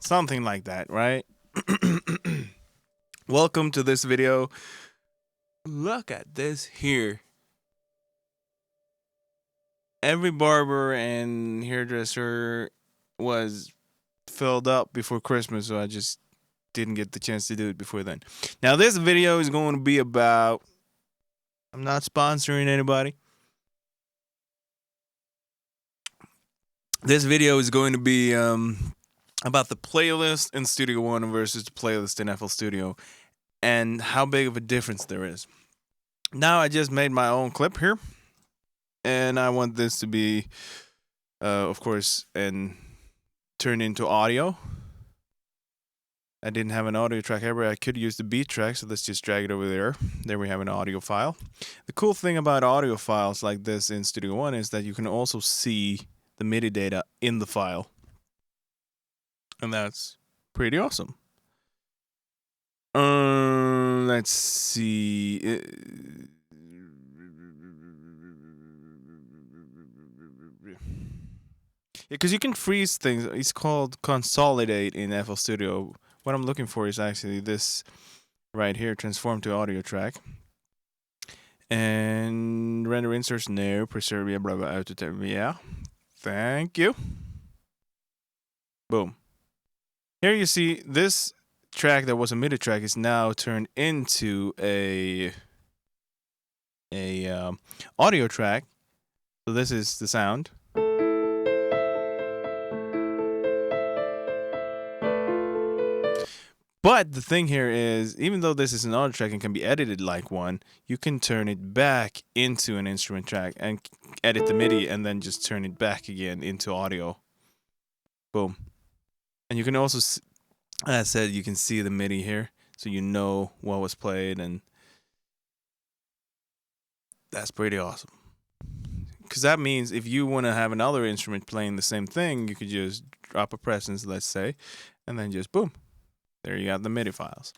Something like that, right? Welcome to this video. Look at this here. Every barber and hairdresser was filled up before Christmas, so I just didn't get the chance to do it before then. Now, this video is going to be about... I'm not sponsoring anybody. This video is going to be about the playlist in Studio One versus the playlist in FL Studio and how big of a difference there is. Now, I just made my own clip here, and I want this to be, of course, and turned into audio. I didn't have an audio track ever. I could use the beat track, so let's just drag it over there. There we have an audio file. The cool thing about audio files like this in Studio One is that you can also see the MIDI data in the file. And that's pretty awesome. Let's see. Because you can freeze things. It's called consolidate in FL Studio. What I'm looking for is actually this right here, transform to audio track. And render inserts, no, preserve, yeah, blah, blah, auto, yeah. Thank you. Boom. Here you see this track that was a MIDI track is now turned into a audio track. So this is the sound. But the thing here is, even though this is an audio track and can be edited like one, you can turn it back into an instrument track and edit the MIDI and then just turn it back again into audio. Boom. And you can also, as I said, you can see the MIDI here, so you know what was played, and that's pretty awesome. Because that means if you want to have another instrument playing the same thing, you could just drop a presence, let's say, and then just boom. There you got the MIDI files.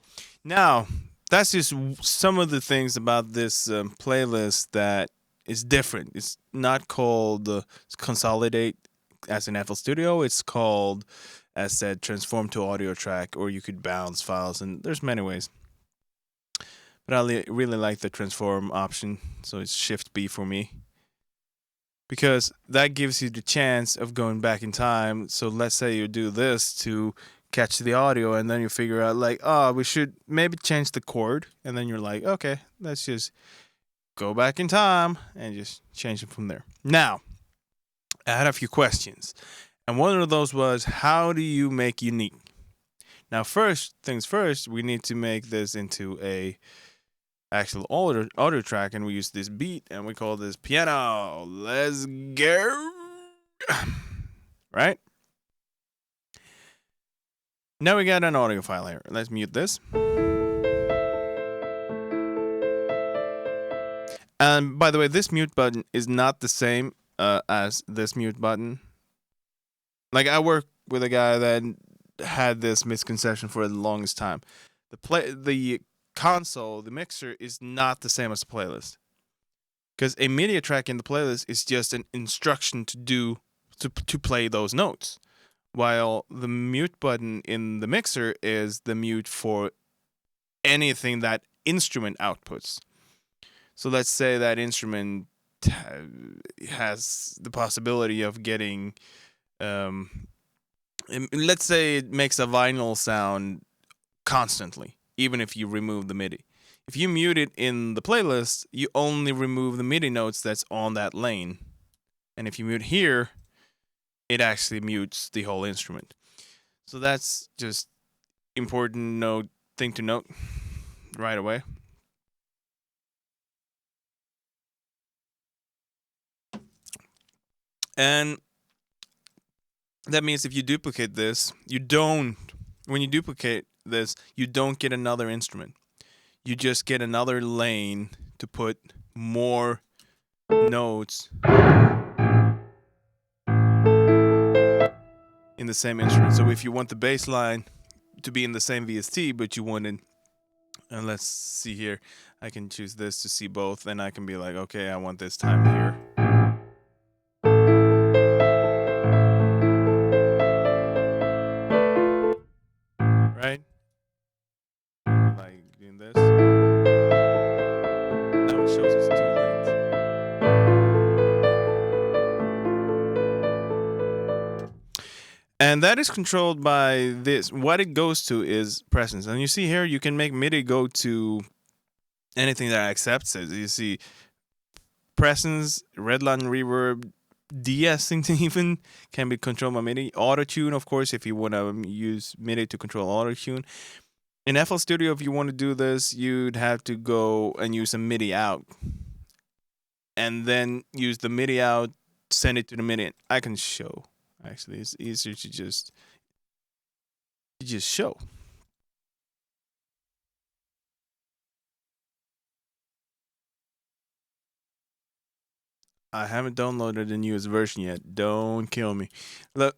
Now, that's just some of the things about this playlist that is different. It's not called Consolidate as in FL Studio. It's called, as said, Transform to Audio Track, or you could bounce files, and there's many ways. But I really like the Transform option, so it's Shift B for me. Because that gives you the chance of going back in time. So let's say you do this to catch the audio, and then you figure out like, oh, we should maybe change the chord, and then you're like, okay, let's just go back in time and just change it from there. Now, I had a few questions, and one of those was, how do you make unique? Now, first things first, we need to make this into a actual audio track, and we use this beat, and we call this piano. Let's go. Right? Now we got an audio file here. Let's mute this. And by the way, this mute button is not the same as this mute button. Like, I work with a guy that had this misconception for the longest time. The console, the mixer, is not the same as the playlist. Because a MIDI track in the playlist is just an instruction to play those notes. While the mute button in the mixer is the mute for anything that instrument outputs. So let's say that instrument has the possibility of getting, let's say it makes a vinyl sound constantly, even if you remove the MIDI. If you mute it in the playlist, you only remove the MIDI notes that's on that lane. And if you mute here, it actually mutes the whole instrument. So that's just important thing to note right away. And that means if you duplicate this, when you duplicate this, you don't get another instrument. You just get another lane to put more notes in the same instrument. So if you want the bass line to be in the same VST, but you wanted, and let's see here, I can choose this to see both, and I can be like, okay, I want this time here. doing this. Now it shows us 2 lanes. And that is controlled by this. What it goes to is presence. And you see here, you can make MIDI go to anything that accepts it. You see presence, redline, reverb, de-essing even can be controlled by MIDI. Auto-tune, of course, if you want to use MIDI to control auto-tune. In FL Studio, if you want to do this, you'd have to go and use a MIDI out. And then use the MIDI out, send it to the MIDI. I can show. Actually, it's easier to just show. I haven't downloaded the newest version yet. Don't kill me. Look,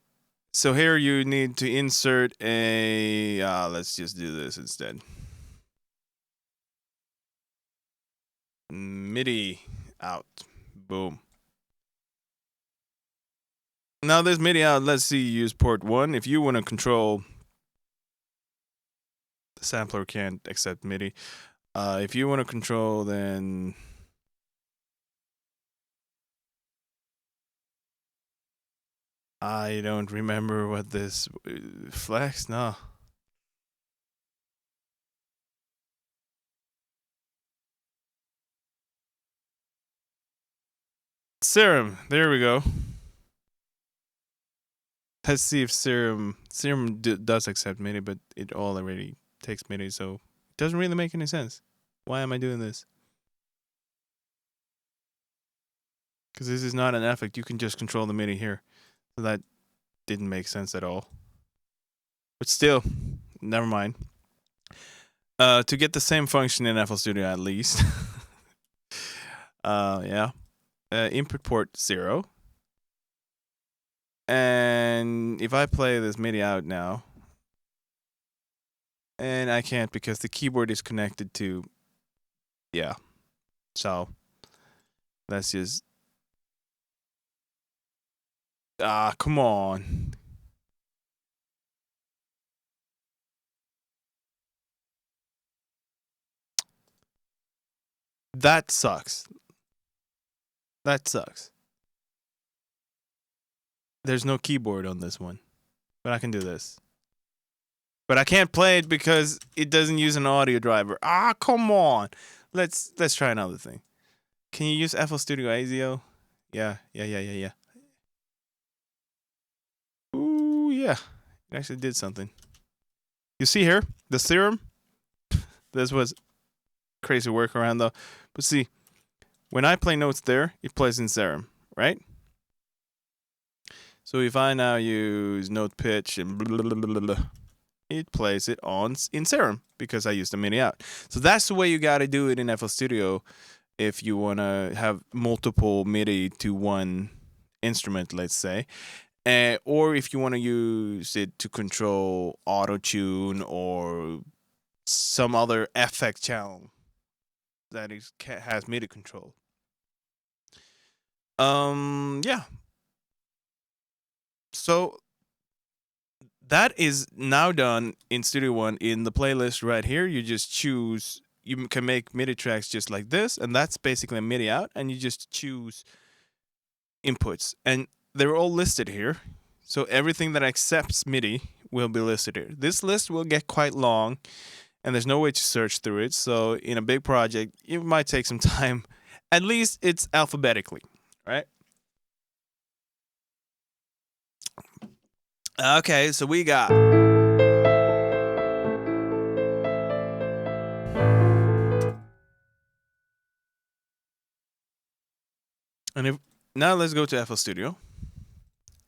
so here you need to insert a. Let's just do this instead. MIDI out. Boom. Now this MIDI out. Let's see. Use port 1. If you want to control, the sampler can't accept MIDI. If you want to control, then. I don't remember what this flex. No. Serum. There we go. Let's see if Serum does accept MIDI, but it already takes MIDI, so it doesn't really make any sense. Why am I doing this? Because this is not an effect. You can just control the MIDI here. So that didn't make sense at all. But still, never mind. To get the same function in FL Studio at least. Yeah. Input port 0. And if I play this MIDI out now, and I can't because the keyboard is connected to, yeah. So let's just, come on. That sucks. That sucks. There's no keyboard on this one, but I can do this. But I can't play it because it doesn't use an audio driver. Come on. Let's try another thing. Can you use FL Studio ASIO? Yeah. Ooh, yeah. It actually did something. You see here, the Serum. This was crazy workaround though. But see, when I play notes there, it plays in Serum, right? So if I now use note pitch and blah, blah, blah, blah, it plays it in Serum because I used the MIDI out. So that's the way you got to do it in FL Studio if you want to have multiple MIDI to one instrument, let's say. Or if you want to use it to control auto-tune or some other effect channel that has MIDI control. Yeah. So that is now done in Studio One in the playlist right here. You just choose, you can make MIDI tracks just like this, and that's basically a MIDI out, and you just choose inputs. And they're all listed here. So everything that accepts MIDI will be listed here. This list will get quite long, and there's no way to search through it. So in a big project, it might take some time. At least it's alphabetically, right? Okay, so we got now let's go to FL Studio.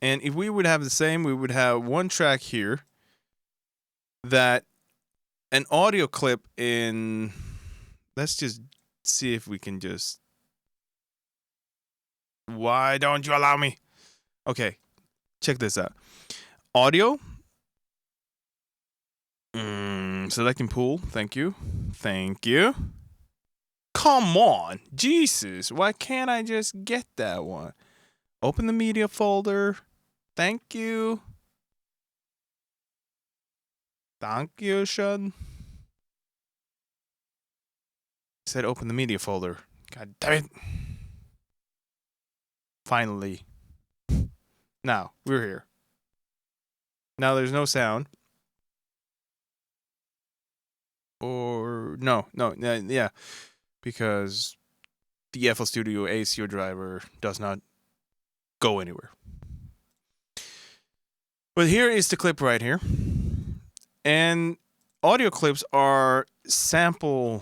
And if we would have the same, we would have one track here that an audio clip in, let's just see if we can just, why don't you allow me? Okay, check this out. Audio. Selecting pool. Thank you. Come on. Jesus. Why can't I just get that one? Open the media folder. Thank you. Thank you, Sean. said open the media folder. God damn it. Finally. Now, we're here. Now there's no sound. Or, no, yeah. Because the FL Studio ACO driver does not go anywhere. But here is the clip right here. And audio clips are the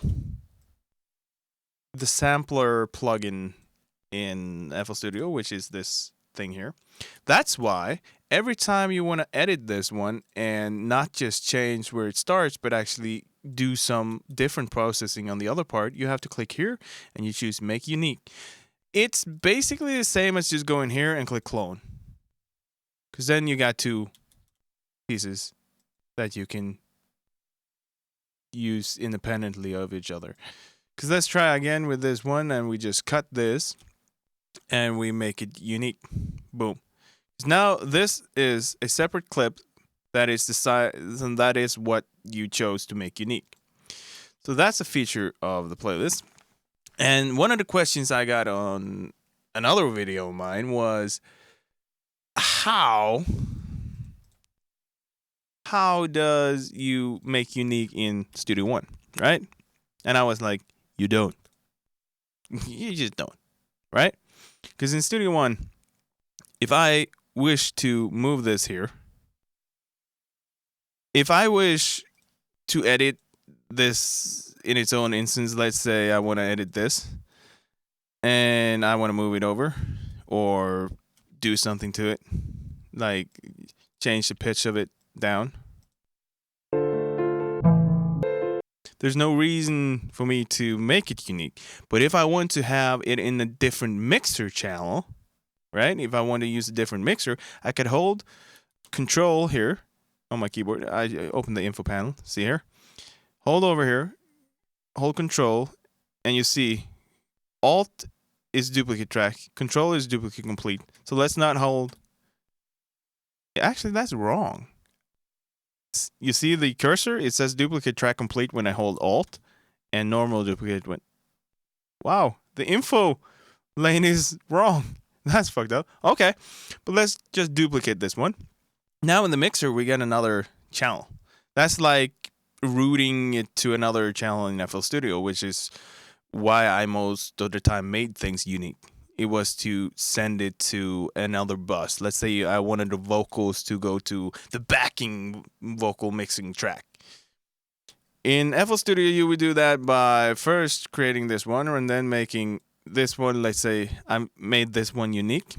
sampler plugin in FL Studio, which is this thing here. That's why every time you want to edit this one and not just change where it starts, but actually do some different processing on the other part, you have to click here and you choose Make Unique. It's basically the same as just going here and click Clone. Because then you got two pieces that you can use independently of each other. Because let's try again with this one, and we just cut this and we make it unique. Boom. Now this is a separate clip that is the size, and that is what you chose to make unique. So that's a feature of the playlist. And one of the questions I got on another video of mine was, how does you make unique in Studio One, right? And I was like, you don't. You just don't, right? Because in Studio One, if I wish to move this here, if I wish to edit this in its own instance, let's say I want to edit this and I want to move it over or do something to it, like change the pitch of it down. There's no reason for me to make it unique. But if I want to have it in a different mixer channel, right? If I want to use a different mixer, I could hold Control here on my keyboard. I open the info panel. See here? Hold over here. Hold Control. And you see Alt is duplicate track. Control is duplicate complete. So let's not hold. Actually, that's wrong. You see the cursor? It says duplicate track complete when I hold Alt, and normal duplicate when. Wow, the info lane is wrong. That's fucked up. Okay, but let's just duplicate this one. Now in the mixer, we get another channel. That's like routing it to another channel in FL Studio, which is why I most of the time made things unique. It was to send it to another bus. Let's say I wanted the vocals to go to the backing vocal mixing track. In FL Studio, you would do that by first creating this one and then making this one. Let's say I made this one unique.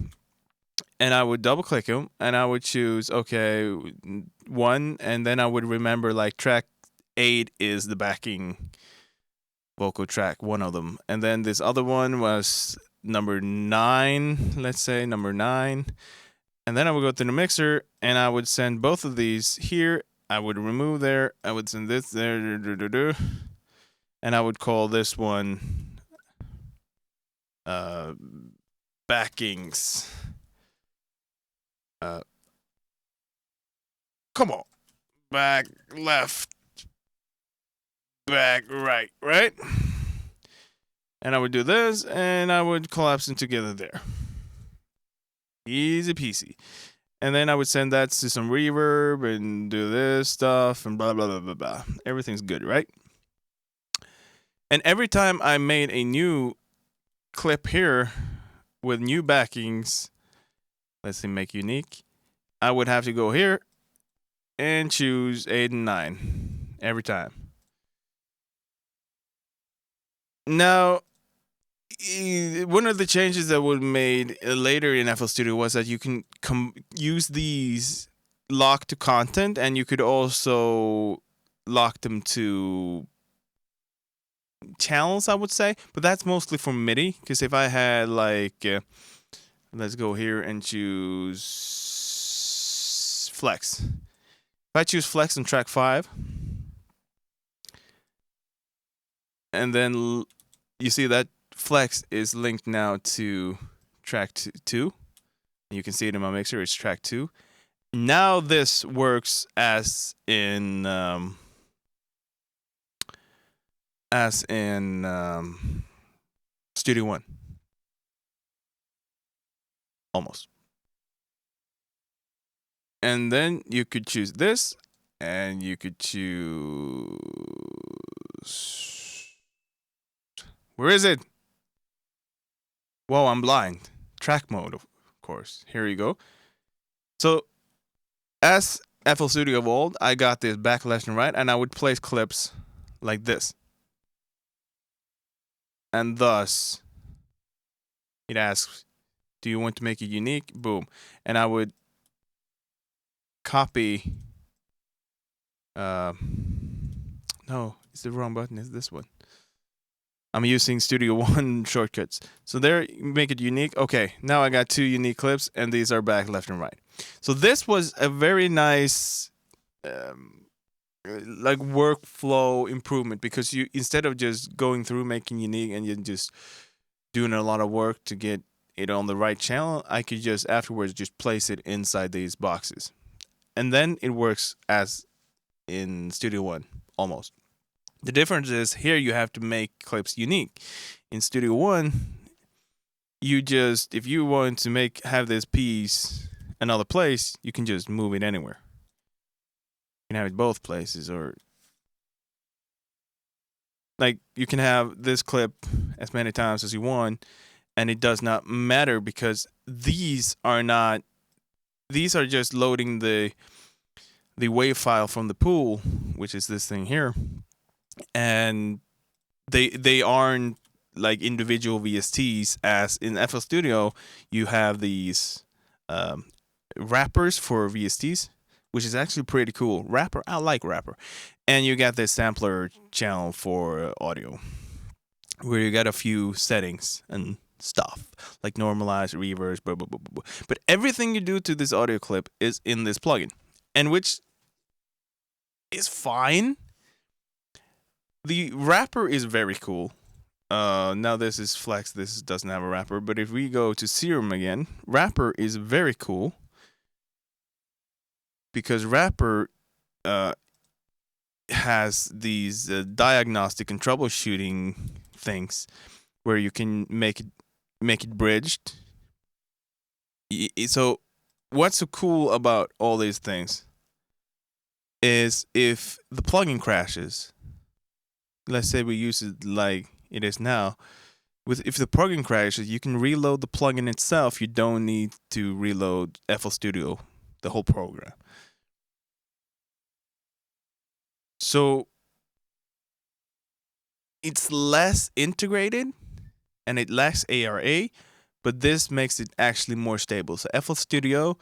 And I would double click them and I would choose, okay, one. And then I would remember like track 8 is the backing vocal track, one of them. And then this other one was number 9, let's say number 9. And then I would go to the mixer and I would send both of these here. I would remove there. I would send this there. And I would call this one backings. Come on. Back left. Back right, right? And I would do this, and I would collapse them together there. Easy peasy. And then I would send that to some reverb and do this stuff and blah, blah, blah, blah, blah. Everything's good, right? And every time I made a new clip here with new backings, let's say make unique, I would have to go here and choose 8 and 9 every time. Now, one of the changes that was made later in FL Studio was that you can use these lock to content, and you could also lock them to channels, I would say. But that's mostly for MIDI, because if I had like, let's go here and choose Flex. If I choose Flex on track 5, and then you see that Flex is linked now to track 2. You can see it in my mixer. It's track 2. Now this works as in as in Studio One, almost. And then you could choose this, and you could choose. Where is it? Whoa, I'm blind. Track mode, of course. Here you go. So, as FL Studio of old, I got this back, left, and right, and I would place clips like this. And thus, it asks, do you want to make it unique? Boom. And I would copy. No, it's the wrong button. It's this one. I'm using Studio One shortcuts. So there, make it unique. Okay, now I got 2 unique clips, and these are back, left, and right. So this was a very nice, like workflow improvement, because you, instead of just going through making unique and you just doing a lot of work to get it on the right channel, I could just afterwards just place it inside these boxes, and then it works as in Studio One almost. The difference is here you have to make clips unique. In Studio One, you just, if you want to have this piece another place, you can just move it anywhere. You can have it both places, or like you can have this clip as many times as you want, and it does not matter, because these are just loading the wave file from the pool, which is this thing here, and they aren't like individual VSTs, as in FL Studio you have these wrappers for VSTs, which is actually pretty cool. Wrapper, I like wrapper. And you got this sampler channel for audio, where you got a few settings and stuff like normalize, reverse, blah, blah, blah, blah. But everything you do to this audio clip is in this plugin, and which is fine. The wrapper is very cool. Now this is Flex. This doesn't have a wrapper. But if we go to Serum again, wrapper is very cool, because wrapper has these diagnostic and troubleshooting things where you can make it bridged. So what's so cool about all these things is if the plugin crashes, let's say we use it like it is now, if the plugin crashes, you can reload the plugin itself. You don't need to reload FL Studio, the whole program. So it's less integrated and it lacks ARA, but this makes it actually more stable. So FL Studio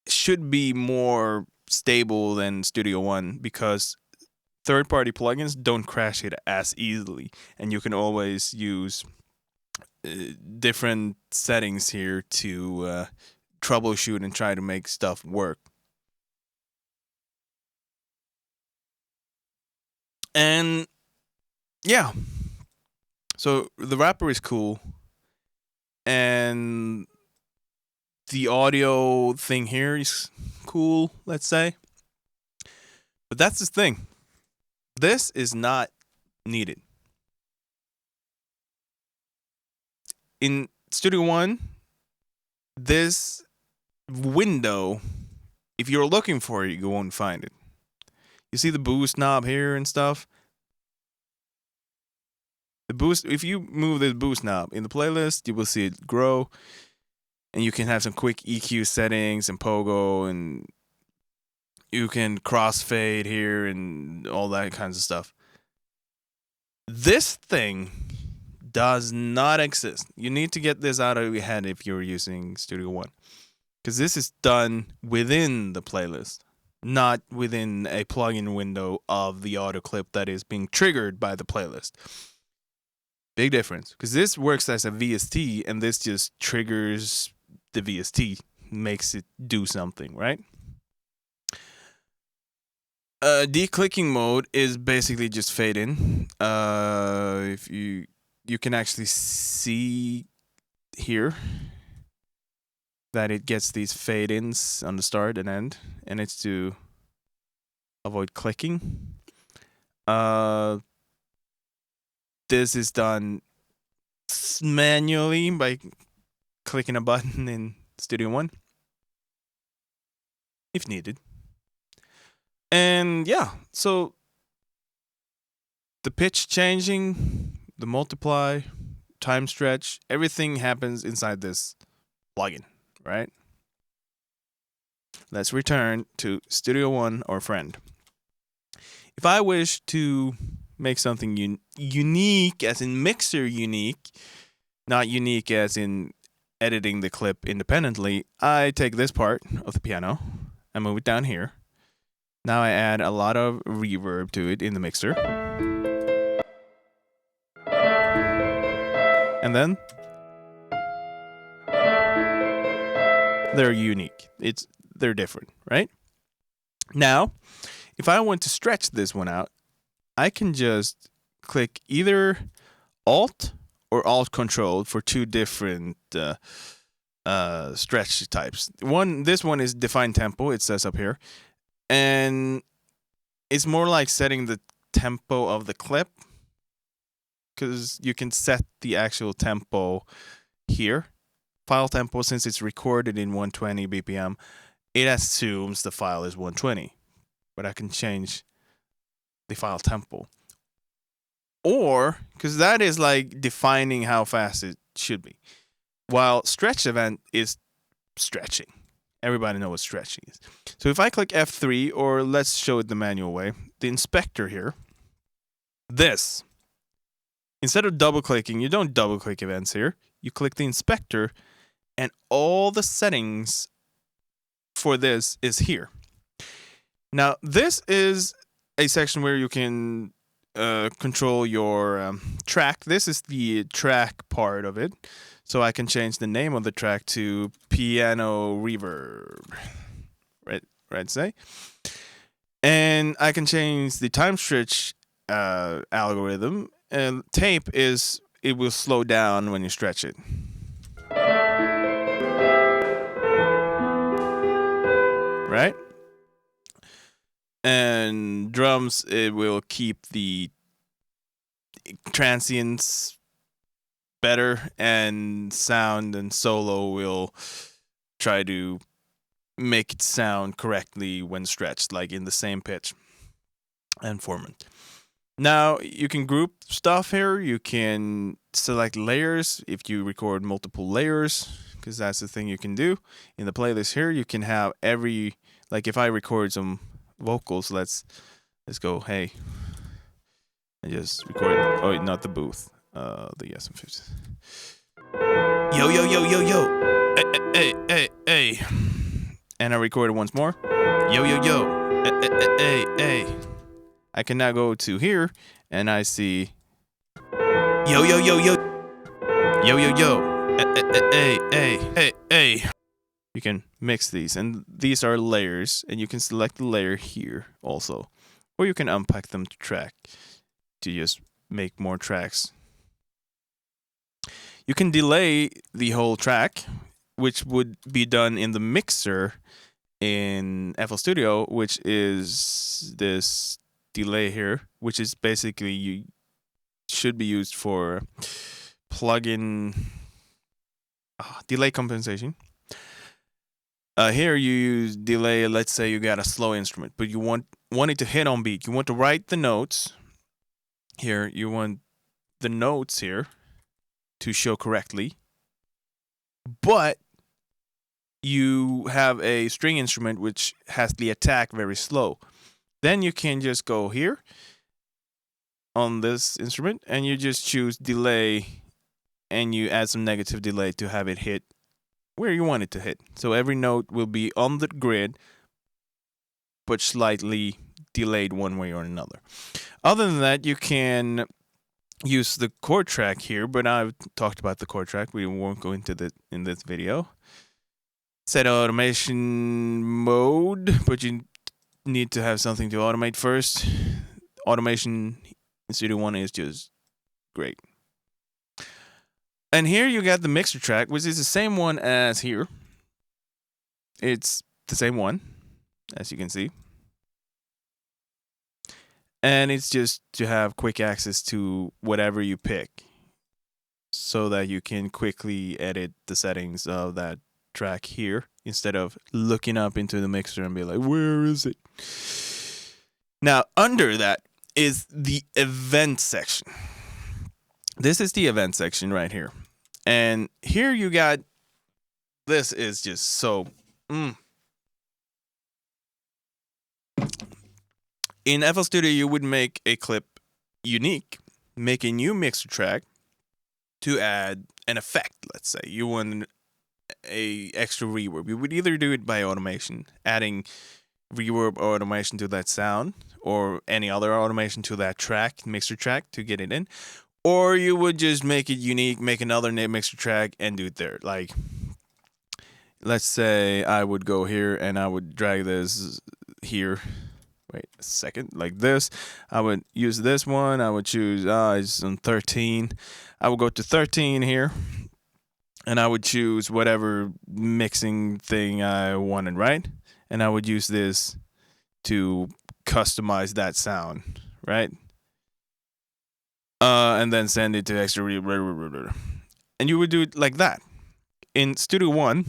should be more stable than Studio One, because third-party plugins don't crash it as easily, and you can always use different settings here to troubleshoot and try to make stuff work. And yeah, so the wrapper is cool, and the audio thing here is cool, let's say. But that's the thing. This is not needed. In Studio One, this window, if you're looking for it, you won't find it. You see the boost knob here and stuff? The boost, if you move this boost knob in the playlist, you will see it grow, and you can have some quick EQ settings and pogo, and you can crossfade here and all that kinds of stuff. This thing does not exist. You need to get this out of your head if you're using Studio One, because this is done within the playlist, not within a plugin window of the audio clip that is being triggered by the playlist. Big difference, because this works as a VST, and this just triggers the VST, makes it do something, right? Declicking mode is basically just fade in. If you can actually see here that it gets these fade ins on the start and end, and it's to avoid clicking. this is done manually by clicking a button in Studio One if needed. And yeah, so the pitch changing, the multiply, time stretch, everything happens inside this plugin, right? Let's return to Studio One or Friend. If I wish to make something unique, as in mixer unique, not unique as in editing the clip independently, I take this part of the piano and move it down here. Now I add a lot of reverb to it in the mixer. And then they're unique. They're different, right? Now, if I want to stretch this one out, I can just click either Alt or Alt Control for two different stretch types. This one is define tempo, it says up here. And it's more like setting the tempo of the clip, because you can set the actual tempo here. File tempo, since it's recorded in 120 BPM, it assumes the file is 120. But I can change the file tempo. Or, because that is like defining how fast it should be. While stretch event is stretching. Everybody knows what stretching is. So if I click F3, or let's show it the manual way, the inspector here, this, instead of double clicking, you don't double click events here. You click the inspector, and all the settings for this is here. Now, this is a section where you can control your track. This is the track part of it. So I can change the name of the track to Piano Reverb, right say. And I can change the time stretch algorithm. And tape is, it will slow down when you stretch it. Right? And drums, it will keep the transients better, and sound and solo will try to make it sound correctly when stretched, like in the same pitch and format. Now you can group stuff here. You can select layers if you record multiple layers, because that's the thing you can do. In the playlist here, you can have every, like if I record some vocals, let's go, hey, and just record, oh wait, not the booth. The SM50. Yo, yo, yo, yo, yo. Hey, hey, hey, hey. And I record it once more. Yo, yo, yo. Hey, hey. I can now go to here, and I see. Yo, yo, yo, yo. Yo, yo, yo. Hey, hey, hey, hey. You can mix these, and these are layers, and you can select the layer here also. Or you can unpack them to track to just make more tracks. You can delay the whole track, which would be done in the mixer in FL Studio, which is this delay here, which is basically you should be used for plugin delay compensation. Here you use delay, let's say you got a slow instrument, but you want it to hit on beat. You want to write the notes here. You want the notes here to show correctly, but you have a string instrument which has the attack very slow. Then you can just go here on this instrument and you just choose delay, and you add some negative delay to have it hit where you want it to hit. So every note will be on the grid, but slightly delayed one way or another. Other than that, you can use the chord track here, but I've talked about the chord track. We won't go into that in this video. Set automation mode, but you need to have something to automate first. Automation in Studio One is just great. And here you got the mixer track, which is the same one as here. It's the same one, as you can see. And it's just to have quick access to whatever you pick so that you can quickly edit the settings of that track here instead of looking up into the mixer and be like, where is it? Now, under that is the event section. This is the event section right here. And here you got, this is just so, In FL Studio, you would make a clip unique, make a new mixer track to add an effect. Let's say you want a extra reverb. You would either do it by automation, adding reverb or automation to that sound, or any other automation to that track, mixer track, to get it in, or you would just make it unique, make another mixer track and do it there. Like, let's say I would go here and I would drag this here. Wait a second, like this. I would use this one. I would choose, it's on 13. I would go to 13 here, and I would choose whatever mixing thing I wanted, right? And I would use this to customize that sound, right? And then send it to extra reverb. And you would do it like that. In Studio One,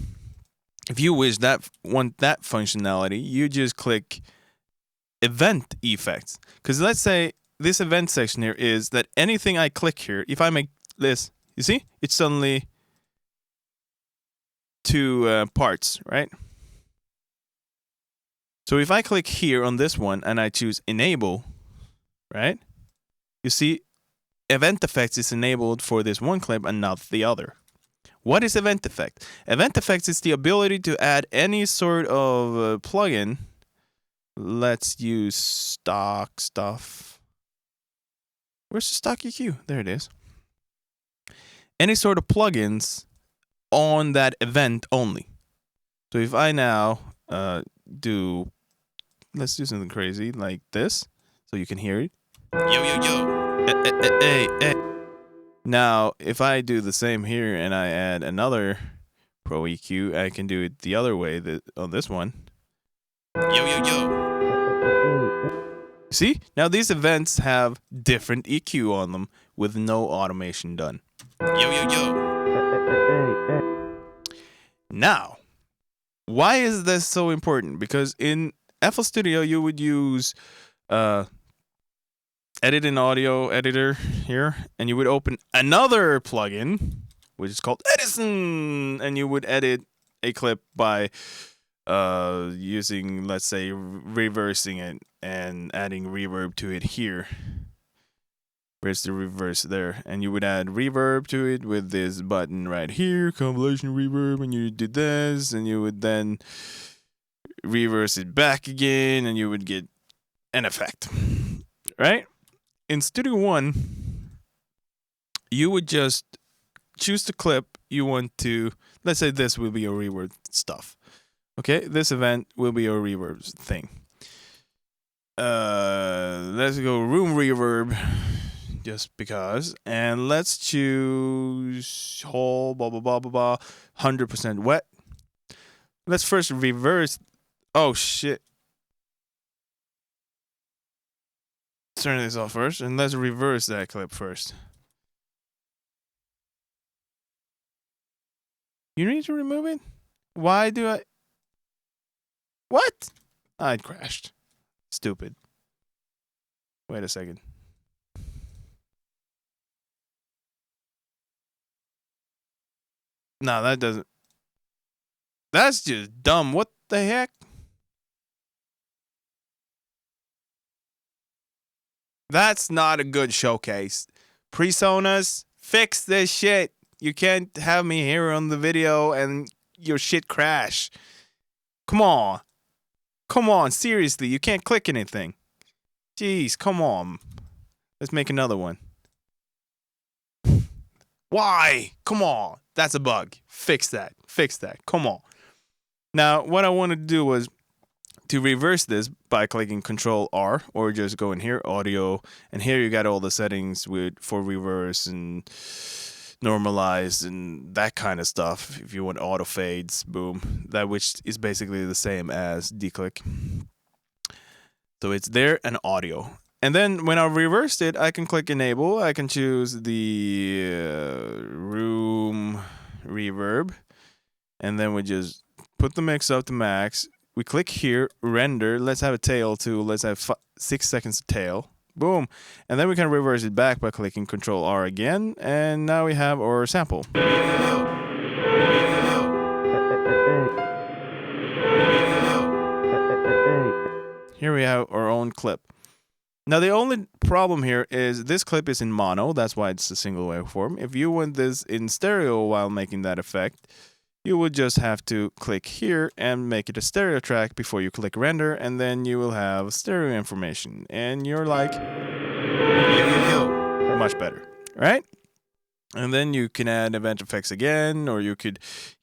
if you wish that want that functionality, you just click event effects. Because let's say this event section here is that anything I click here, if I make this, you see, it's suddenly two parts, right? So if I click here on this one and I choose enable, right? You see, event effects is enabled for this one clip and not the other. What is event effect? Event effects is the ability to add any sort of plugin. Let's use stock stuff. Where's the stock EQ? There it is. Any sort of plugins on that event only. So if I now let's do something crazy like this, so you can hear it. Yo, yo, yo. Hey. Now, if I do the same here and I add another Pro EQ, I can do it the other way on this one. Yo, yo, yo. See? Now these events have different EQ on them with no automation done. Yo, yo, yo. Now, why is this so important? Because in FL Studio, you would use edit an audio editor here, and you would open another plugin, which is called Edison, and you would edit a clip by using, let's say, reversing it and adding reverb to it here. Where's the reverse there? And you would add reverb to it with this button right here, compilation reverb, and you do this, and you would then reverse it back again, and you would get an effect, right? In Studio One, you would just choose the clip you want to, let's say this will be your reverb stuff. Okay, this event will be your reverb thing. Let's go room reverb, just because. And let's choose whole, blah, blah, blah, blah, blah, 100% wet. Let's first reverse. Oh, shit. Turn this off first, and let's reverse that clip first. You need to remove it? Why do I... What? It crashed. Stupid. Wait a second. No, that doesn't... That's just dumb. What the heck? That's not a good showcase. Presonus, fix this shit. You can't have me here on the video and your shit crash. Come on. Come on, seriously, you can't click anything. Jeez, come on. Let's make another one. Why? Come on. That's a bug. Fix that. Fix that. Come on. Now, what I wanted to do was to reverse this by clicking Control R, or just go in here, audio, and here you got all the settings for reverse and normalize and that kind of stuff. If you want auto fades, boom, that which is basically the same as declick. So it's there and audio. And then when I reversed it, I can click enable. I can choose the room reverb. And then we just put the mix up to max. We click here, render. Let's have a tail too. Let's have 6 seconds of tail. Boom. And then we can reverse it back by clicking Control R again. And now we have our sample. Here we have our own clip. Now the only problem here is this clip is in mono. That's why it's a single waveform. If you want this in stereo while making that effect, you would just have to click here and make it a stereo track before you click render, and then you will have stereo information. And you're like, much better, right? And then you can add event effects again, or you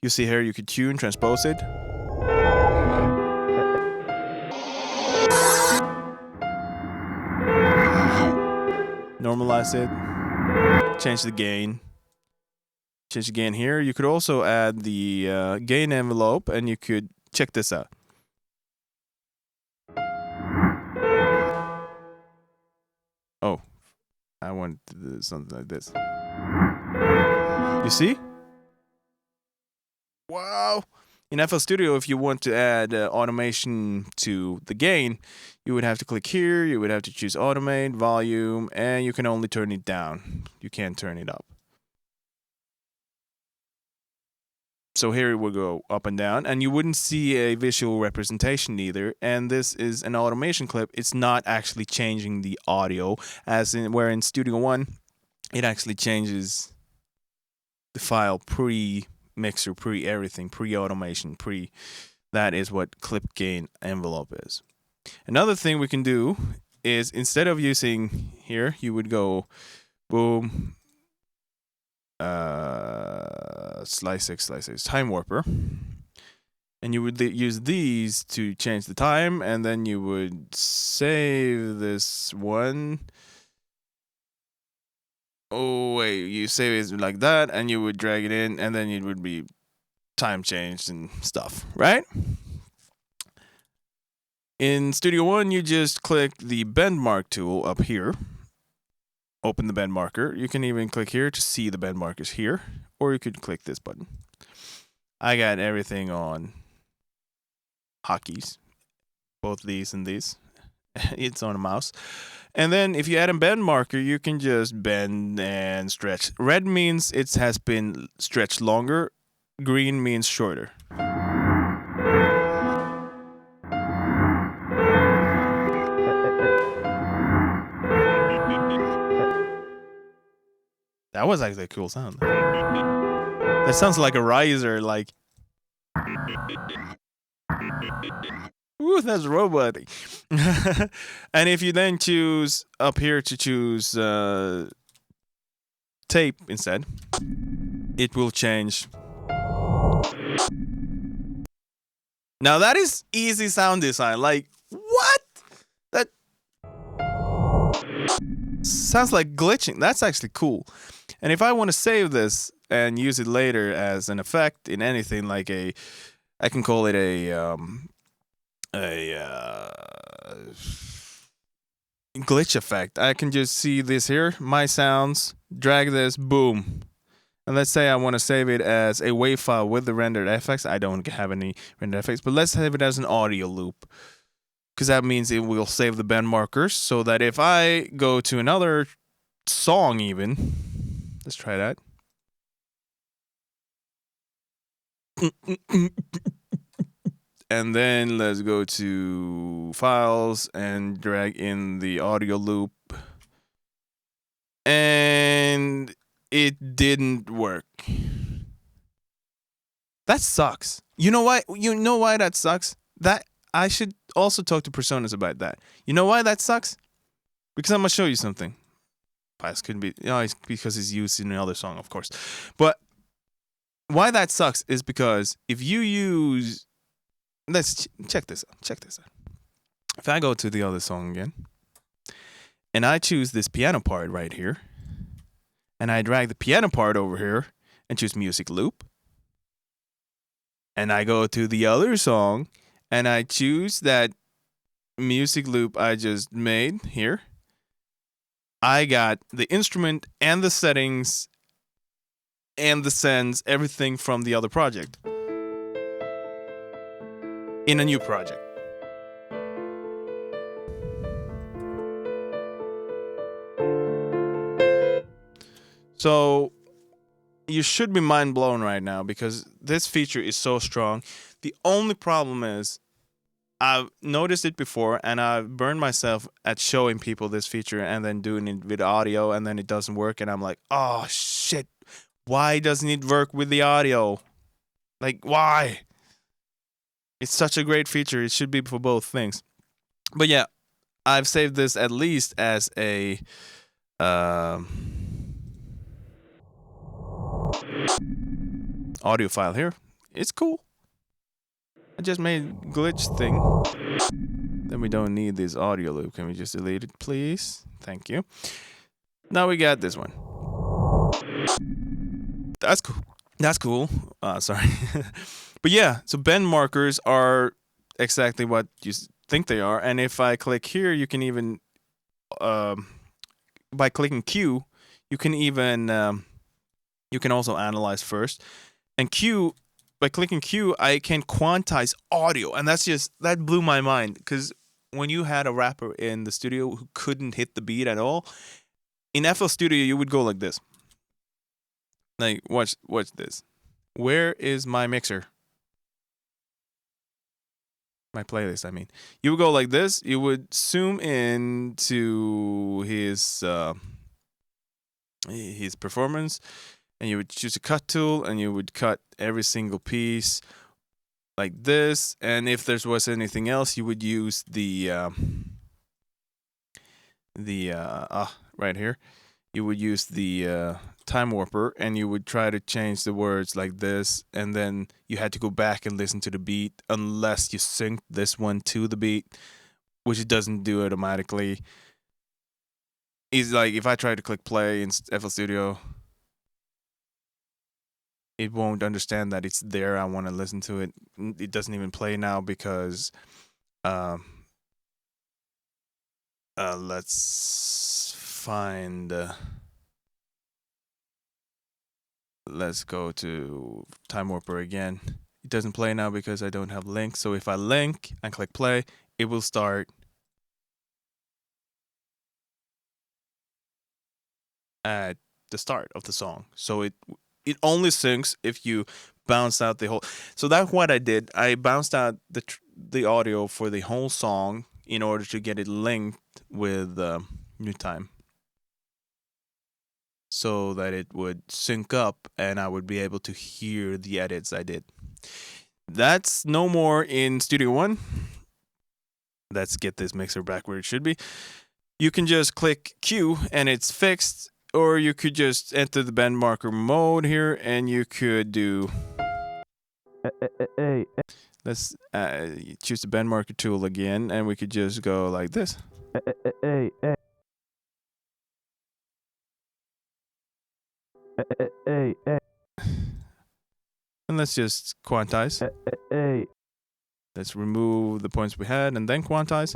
see here, you could tune, transpose it. Normalize it, change the gain. Change the gain here. You could also add the gain envelope, and you could check this out. Oh, I want to do something like this. You see? Wow. In FL Studio, if you want to add automation to the gain, you would have to click here. You would have to choose automate, volume, and you can only turn it down. You can't turn it up. So here it will go up and down, and you wouldn't see a visual representation either. And this is an automation clip. It's not actually changing the audio, where in Studio One, it actually changes the file pre-mixer, pre-everything, pre-automation, that is what clip gain envelope is. Another thing we can do is, instead of using here, you would go boom, slice X, time warper, and you would use these to change the time, and then you would save this one. Oh wait, you save it like that, and you would drag it in, and then it would be time changed and stuff, right? In Studio One, you just click the bend mark tool up here. Open the bend marker. You can even click here to see the bend markers here, or you could click this button. I got everything on hotkeys, both these and these. It's on a mouse. And then if you add a bend marker, you can just bend and stretch. Red means it has been stretched longer. Green means shorter. That was actually a cool sound. That sounds like a riser, like. Ooh, that's robotic. And if you then choose up here to choose tape instead, it will change. Now that is easy sound design. Like, what? That sounds like glitching. That's actually cool. And if I want to save this and use it later as an effect in anything, like I can call it a glitch effect. I can just see this here, my sounds, drag this, boom. And let's say I want to save it as a WAV file with the rendered effects. I don't have any rendered effects, but let's save it as an audio loop, because that means it will save the bend markers, so that if I go to another song even, let's try that. And then let's go to files and drag in the audio loop. And it didn't work. That sucks. You know why? You know why that sucks? That I should also talk to Personas about that. You know why that sucks? Because I'm gonna show you something. Files couldn't be. It's because it's used in another song, of course. But why that sucks is because if you use, let's check this out. Check this out. If I go to the other song again, and I choose this piano part right here, and I drag the piano part over here and choose music loop, and I go to the other song and I choose that music loop I just made here, I got the instrument and the settings and the sends, everything from the other project in a new project. So you should be mind blown right now because this feature is so strong. The only problem is I've noticed it before and I've burned myself at showing people this feature and then doing it with audio and then it doesn't work and I'm like, oh shit, why doesn't it work with the audio? Like, why? It's such a great feature. It should be for both things. But yeah, I've saved this at least as a audio file here. It's cool. I just made glitch thing. Then we don't need this audio loop. Can we just delete it, please? Thank you. Now we got this one. That's cool. That's cool. Sorry. But yeah, so bend markers are exactly what you think they are. And if I click here, you can even, by clicking Q, you can even, you can also analyze first. And Q, by clicking Q, I can quantize audio. And that blew my mind. Because when you had a rapper in the studio who couldn't hit the beat at all, in FL Studio, you would go like this. Like, watch this. Where is my mixer? My playlist, I mean. You would go like this. You would zoom in to his performance, and you would choose a cut tool, and you would cut every single piece like this. And if there was anything else, you would use the right here. You would use the time warper and you would try to change the words like this, and then you had to go back and listen to the beat unless you synced this one to the beat, which it doesn't do automatically. It's like if I try to click play in FL Studio, it won't understand that it's there. I want to listen to it. It doesn't even play now because let's find let's go to Time Warper again. It doesn't play now because I don't have link. So if I link and click play, it will start at the start of the song. So it only syncs if you bounce out the whole. So that's what I did. I bounced out the audio for the whole song in order to get it linked with new time, so that it would sync up and I would be able to hear the edits I did. That's no more in Studio One. Let's get this mixer back where it should be. You can just click Q and it's fixed, or you could just enter the bend marker mode here and you could do. Let's choose the bend marker tool again and we could just go like this. And let's just quantize. Let's remove the points we had and then quantize.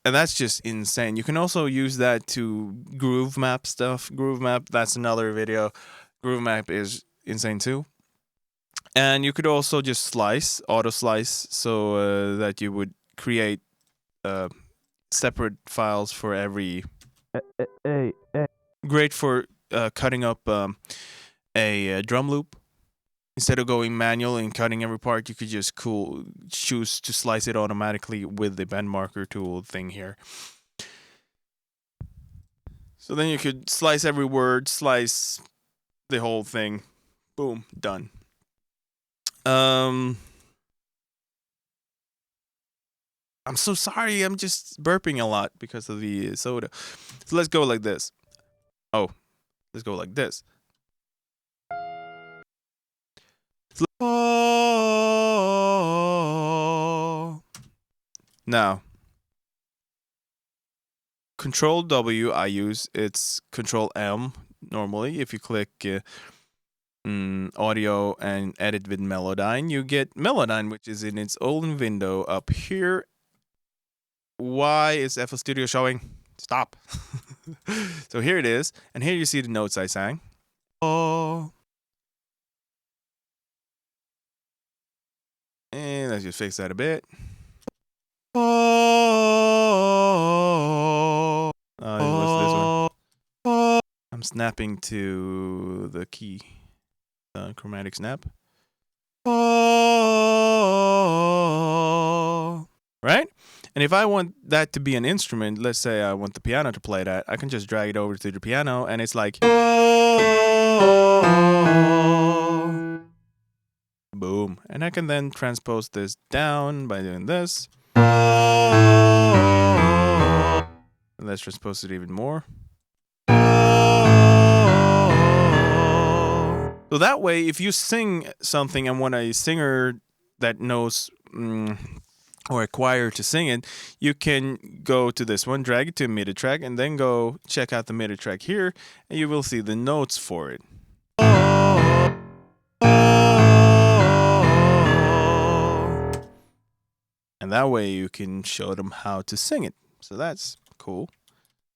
And that's just insane. You can also use that to groove map stuff. Groove map, that's another video. Groove map is insane too. And you could also just slice, auto slice, so that you would create separate files for every. Great for cutting up a drum loop. Instead of going manual and cutting every part, you could just choose to slice it automatically with the bend marker tool thing here. So then you could slice every word, slice the whole thing. Boom, done. I'm so sorry. I'm just burping a lot because of the soda. So let's go like this. Oh, let's go like this. Now, Control W I use. It's Control M normally. If you click audio and edit with Melodyne, you get Melodyne, which is in its own window up here. Why is FL Studio showing? Stop. So here it is, and here you see the notes I sang. Oh. And let's just fix that a bit. Oh. What's this one? I'm snapping to the key. Chromatic snap. Right? And if I want that to be an instrument, let's say I want the piano to play that, I can just drag it over to the piano and it's like boom. And I can then transpose this down by doing this. And let's transpose it even more. So that way, if you sing something and want a singer that knows or a choir to sing it, you can go to this one, drag it to a MIDI track, and then go check out the MIDI track here, and you will see the notes for it. And that way you can show them how to sing it. So that's cool.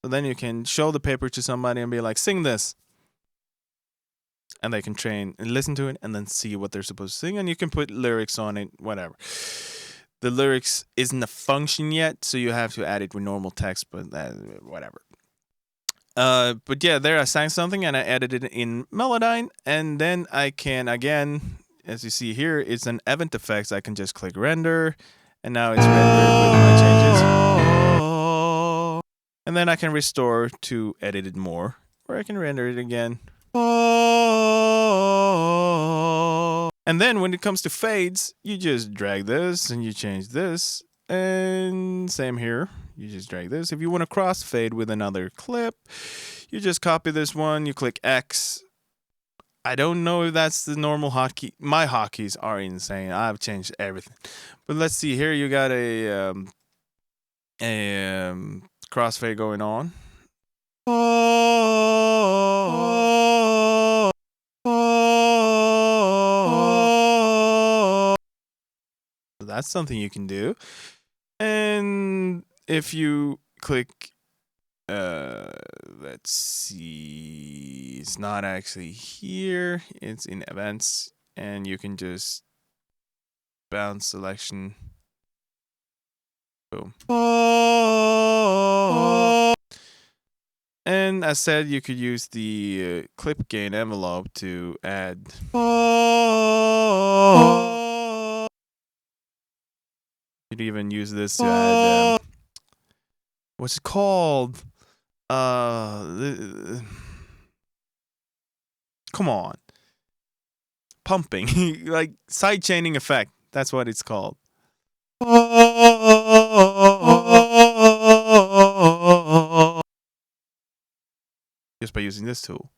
So then you can show the paper to somebody and be like, sing this. And they can train and listen to it and then see what they're supposed to sing. And you can put lyrics on it, whatever. The lyrics isn't a function yet, so you have to add it with normal text, but whatever. But yeah, there I sang something and I edited it in Melodyne. And then I can, again, as you see here, it's an event effects. I can just click render. And now it's rendered with my changes. And then I can restore to edit it more. Or I can render it again. And then when it comes to fades, you just drag this and you change this. And same here. You just drag this. If you want to crossfade with another clip, you just copy this one. You click X. I don't know if that's the normal hotkey. My hotkeys are insane. I've changed everything. But let's see here. You got a crossfade going on. That's something you can do. And if you click, let's see, it's not actually here, it's in events, and you can just bounce selection. Boom. And as said, you could use the clip gain envelope to add. You'd even use this to add. What's it called? Come on. Pumping. Like side chaining effect. That's what it's called. Just by using this tool.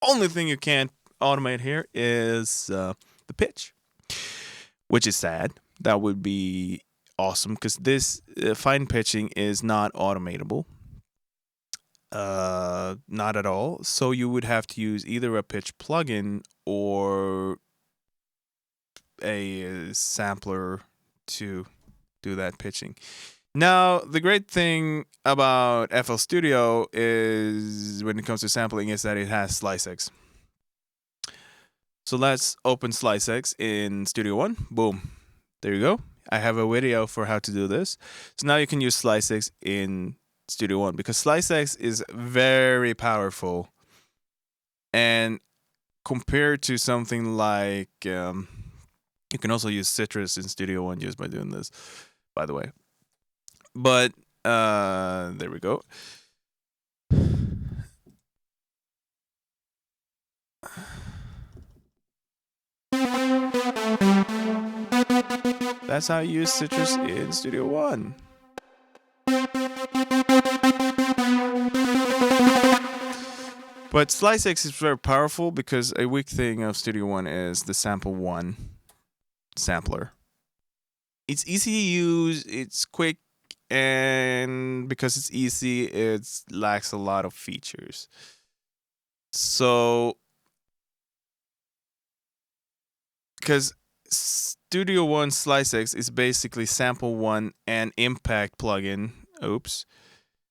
Only thing you can't automate here is the pitch, which is sad. That would be awesome because this fine pitching is not automatable. Not at all. So you would have to use either a pitch plugin or a sampler to do that pitching. Now, the great thing about FL Studio is when it comes to sampling is that it has SliceX. So let's open SliceX in Studio One. Boom. There you go. I have a video for how to do this. So now you can use SliceX in Studio One because SliceX is very powerful. And compared to something like, you can also use Citrus in Studio One just by doing this, by the way. But there we go. That's how you use Citrus in Studio One. But Slice X is very powerful because a weak thing of Studio One is the Sample One sampler. It's easy to use, it's quick, and because it's easy, it lacks a lot of features. So, because Studio One Slice X is basically Sample One and Impact plugin. Oops.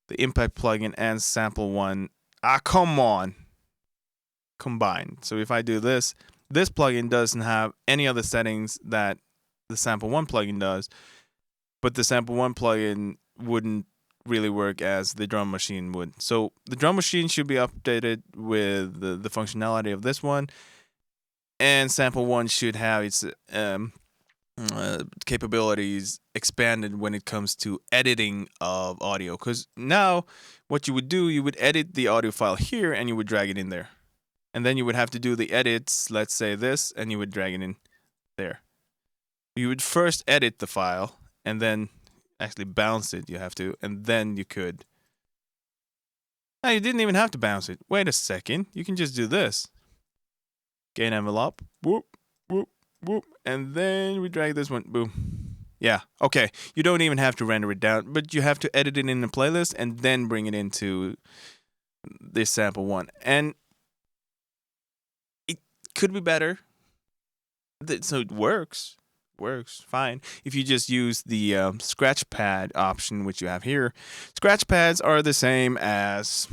The Impact plugin and Sample One. Come on. Combined. So if I do this plugin doesn't have any other settings that the Sample One plugin does, but the Sample One plugin wouldn't really work as the drum machine would. So the drum machine should be updated with the functionality of this one, and Sample One should have its capabilities expanded when it comes to editing of audio. Because now what you would do, you would edit the audio file here and you would drag it in there. And then you would have to do the edits, let's say this, and you would drag it in there. You would first edit the file and then actually bounce it, you have to, and then you could. Now, you didn't even have to bounce it. Wait a second. You can just do this. Gain envelope. Whoop, whoop, whoop. And then we drag this one. Boom. Yeah, okay. You don't even have to render it down, but you have to edit it in the playlist and then bring it into this Sample One. And it could be better. So it works. Works fine. If you just use the scratch pad option, which you have here, scratch pads are the same as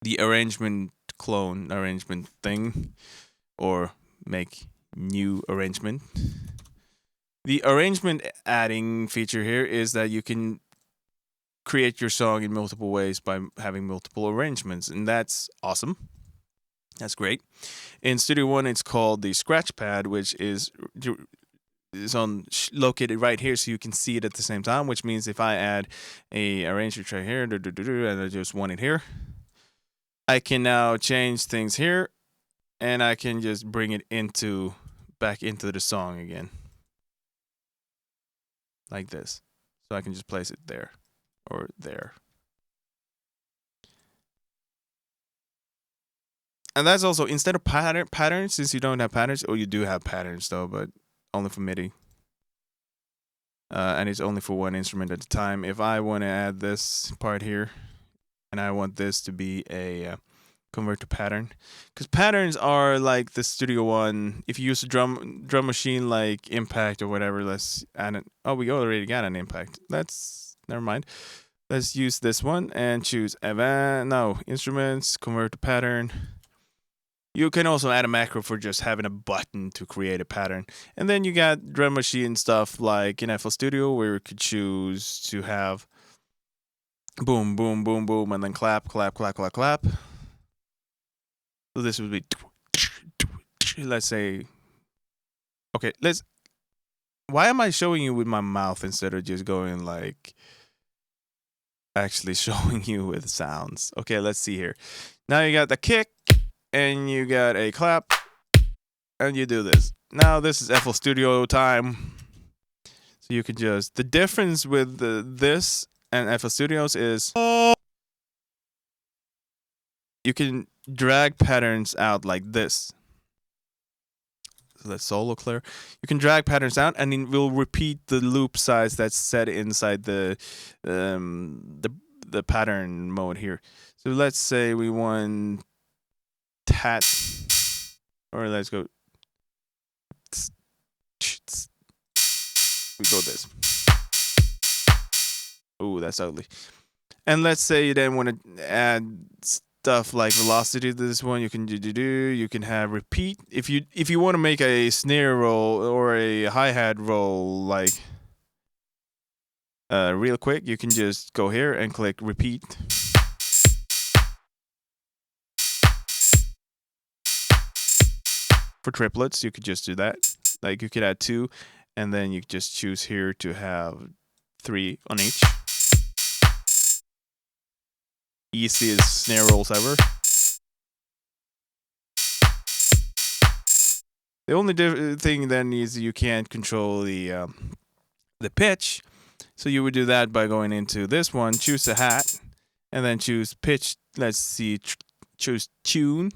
the arrangement clone arrangement thing, or make new arrangement. The arrangement adding feature here is that you can create your song in multiple ways by having multiple arrangements, and that's awesome. That's great. In Studio One, it's called the scratch pad, which is located right here, so you can see it at the same time. Which means if I add a arrangement right here, and I just want it here, I can now change things here, and I can just bring it back into the song again, like this. So I can just place it there or there. And that's also, instead of patterns, since you don't have patterns, or you do have patterns though, but only for MIDI. And it's only for one instrument at a time. If I want to add this part here, and I want this to be a convert to pattern, because patterns are like the Studio One. If you use a drum machine like Impact or whatever, let's add it. Oh, we already got an Impact. Never mind. Let's use this one and choose instruments, convert to pattern. You can also add a macro for just having a button to create a pattern. And then you got drum machine stuff like in FL Studio, where you could choose to have boom, boom, boom, boom, and then clap, clap, clap, clap, clap. So this would be, let's say, okay, why am I showing you with my mouth instead of just going like, actually showing you with sounds? Okay, let's see here. Now you got the kick, and you got a clap, and you do this. Now this is FL Studio time. So you can just, the difference with this and FL Studios is you can drag patterns out like this. So that's solo clear. You can drag patterns out, and it will repeat the loop size that's set inside the pattern mode here. So let's say we want hat, or let's go. We go this. Ooh, that's ugly. And let's say you then want to add stuff like velocity to this one. You can you can have repeat. If you want to make a snare roll or a hi-hat roll like real quick, you can just go here and click repeat. For triplets, you could just do that. Like you could add 2, and then you just choose here to have 3 on each. Easiest snare rolls ever. The only thing then is you can't control the pitch. So you would do that by going into this one, choose a hat, and then choose pitch. Let's see, choose tune,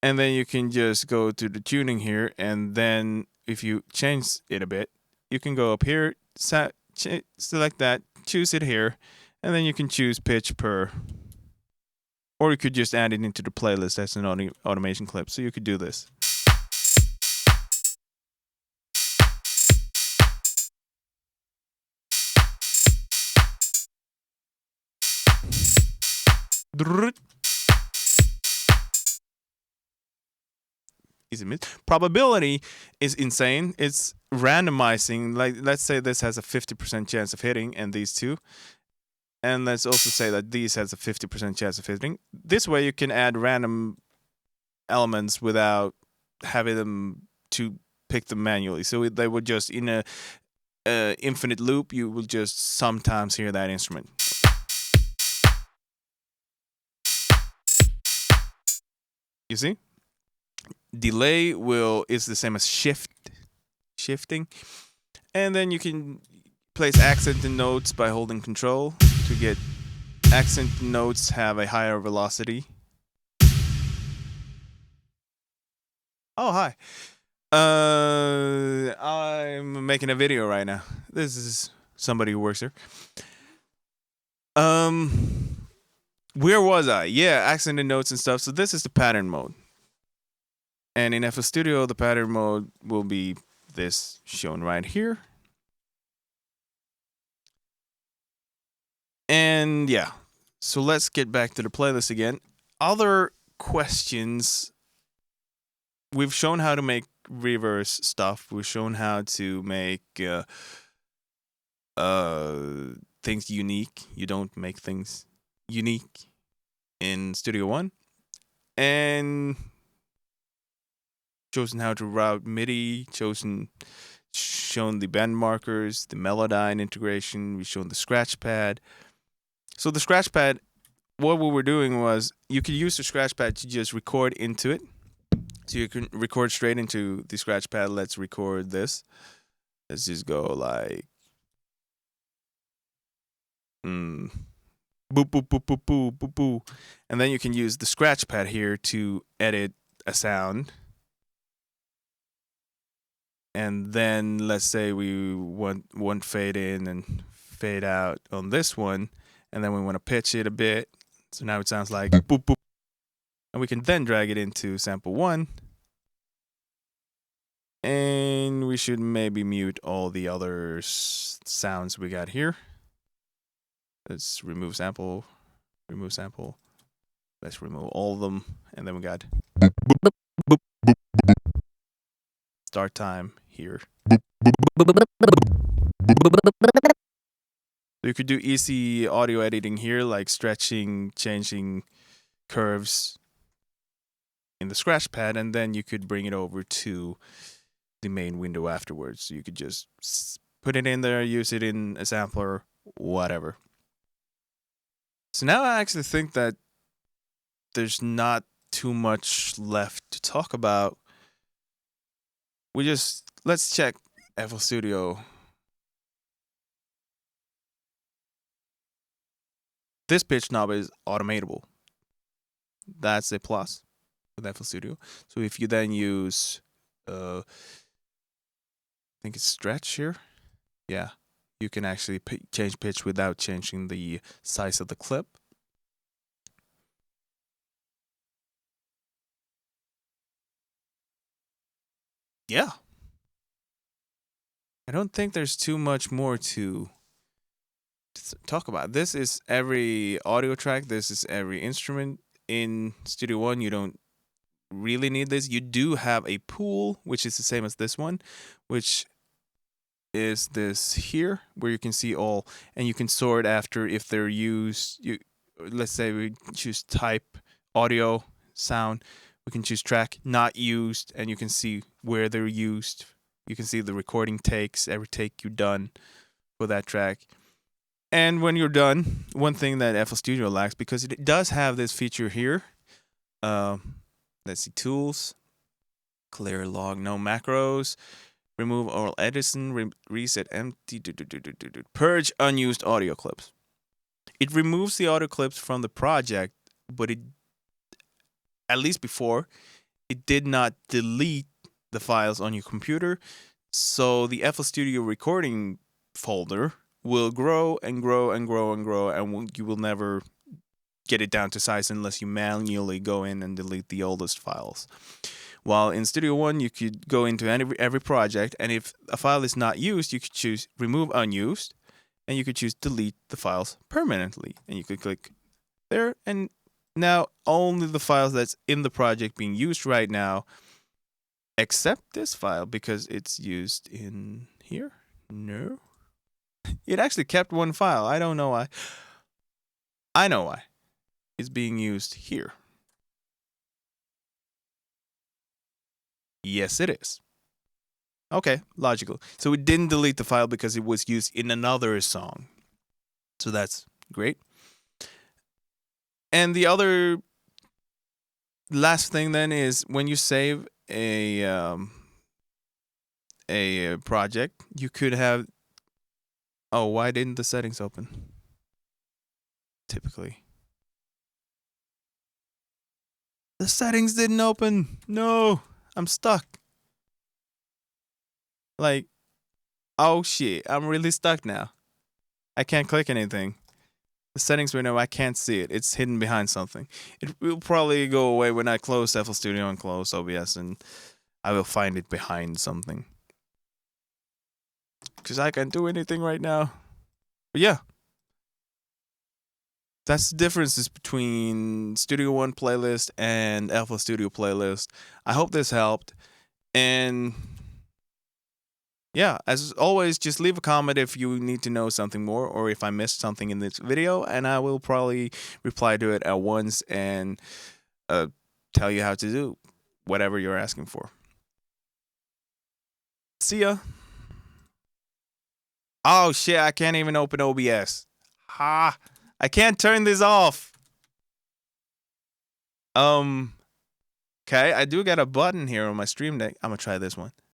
and then you can just go to the tuning here, and then if you change it a bit, you can go up here, select that, choose it here, and then you can choose pitch per, or you could just add it into the playlist as an automation clip. So you could do this. Probability is insane. It's randomizing. Like, let's say this has a 50% chance of hitting, and these two. And let's also say that these has a 50% chance of hitting. This way you can add random elements without having them to pick them manually. So they would just, in a infinite loop, you will just sometimes hear that instrument. You see? Delay is the same as shifting. And then you can place accent and notes by holding control to get accent notes have a higher velocity. Oh, hi. I'm making a video right now. This is somebody who works here. Where was I? Yeah, accent and notes and stuff. So this is the pattern mode. And in FL Studio, the pattern mode will be this shown right here. And yeah, so let's get back to the playlist again. Other questions. We've shown how to make reverse stuff. We've shown how to make things unique. You don't make things unique in Studio One. And chosen how to route MIDI, shown the bend markers, the Melodyne integration, we've shown the scratch pad. So the scratch pad, what we were doing was you could use the scratch pad to just record into it. So you can record straight into the scratch pad. Let's record this. Let's just go like boop, boop, boop, boop, boop, boop, boop. And then you can use the scratch pad here to edit a sound. And then let's say we want fade in and fade out on this one. And then we want to pitch it a bit. So now it sounds like boop, boop. And we can then drag it into sample 1. And we should maybe mute all the other sounds we got here. Let's remove sample. Let's remove all of them. And then we got boop, boop, boop, boop, boop. Start time here. So you could do easy audio editing here, like stretching, changing curves in the scratch pad, and then you could bring it over to the main window afterwards. So you could just put it in there, use it in a sampler, whatever. So now I actually think that there's not too much left to talk about. Let's check FL Studio. This pitch knob is automatable. That's a plus with FL Studio. So if you then use, I think it's stretch here. Yeah, you can actually change pitch without changing the size of the clip. Yeah. I don't think there's too much more to talk about. This is every audio track. This is every instrument in Studio One. You don't really need this. You do have a pool, which is the same as this one, which is this here, where you can see all, and you can sort after if they're used. Let's say we choose type, audio, sound. We can choose track, not used, and you can see where they're used. You can see the recording takes, every take you've done for that track. And when you're done, one thing that FL Studio lacks, because it does have this feature here. Let's see, tools, clear log, no macros, remove all edits, reset empty, purge unused audio clips. It removes the audio clips from the project, but it at least before, it did not delete the files on your computer. So the FL Studio recording folder will grow and grow and grow and grow, and you will never get it down to size unless you manually go in and delete the oldest files. While in Studio One, you could go into every project, and if a file is not used, you could choose remove unused, and you could choose delete the files permanently, and you could click there, and now only the files that's in the project being used right now, except this file because it's used in here. No, it actually kept one file. I don't know why. I know why. It's being used here. Yes, it is. Okay, logical. So it didn't delete the file because it was used in another song. So that's great. And the other last thing then is when you save a project, you could have. Oh, why didn't the settings open? Typically, the settings didn't open. No, I'm stuck. Like, oh shit, I'm really stuck now. I can't click anything. The settings window, I can't see it. It's hidden behind something. It will probably go away when I close FL Studio and close OBS, and I will find it behind something. Because I can't do anything right now. But yeah. That's the differences between Studio One playlist and FL Studio playlist. I hope this helped. And yeah, as always, just leave a comment if you need to know something more or if I missed something in this video, and I will probably reply to it at once and tell you how to do whatever you're asking for. See ya. Oh shit, I can't even open OBS. Ha! I can't turn this off. Okay, I do got a button here on my Stream Deck. I'm gonna try this one.